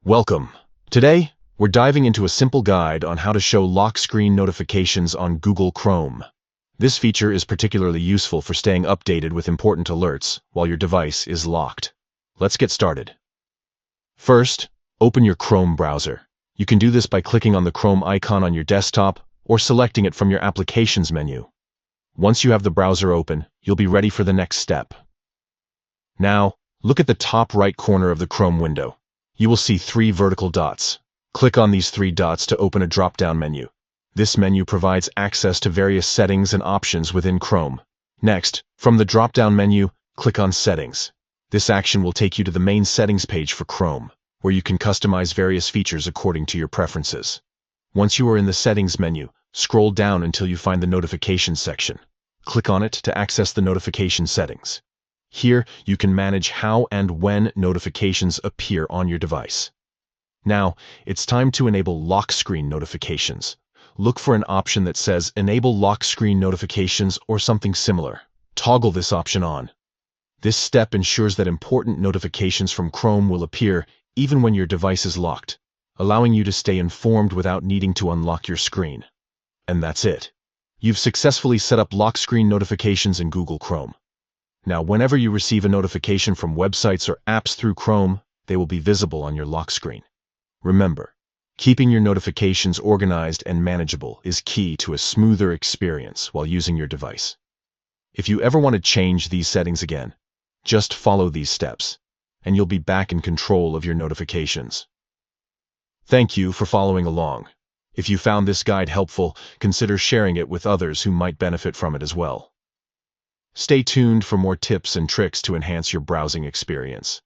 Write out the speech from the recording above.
Welcome. Today, we're diving into a simple guide on how to show lock screen notifications on Google Chrome. This feature is particularly useful for staying updated with important alerts while your device is locked. Let's get started. First, open your Chrome browser. You can do this by clicking on the Chrome icon on your desktop or selecting it from your Applications menu. Once you have the browser open, you'll be ready for the next step. Now, look at the top right corner of the Chrome window. You will see 3 vertical dots. Click on these 3 dots to open a drop-down menu. This menu provides access to various settings and options within Chrome. Next, from the drop-down menu, click on Settings. This action will take you to the main settings page for Chrome, where you can customize various features according to your preferences. Once you are in the Settings menu, scroll down until you find the Notifications section. Click on it to access the notification settings. Here, you can manage how and when notifications appear on your device. Now, it's time to enable lock screen notifications. Look for an option that says Enable Lock Screen Notifications or something similar. Toggle this option on. This step ensures that important notifications from Chrome will appear even when your device is locked, allowing you to stay informed without needing to unlock your screen. And that's it. You've successfully set up lock screen notifications in Google Chrome. Now, whenever you receive a notification from websites or apps through Chrome, they will be visible on your lock screen. Remember, keeping your notifications organized and manageable is key to a smoother experience while using your device. If you ever want to change these settings again, just follow these steps, and you'll be back in control of your notifications. Thank you for following along. If you found this guide helpful, consider sharing it with others who might benefit from it as well. Stay tuned for more tips and tricks to enhance your browsing experience.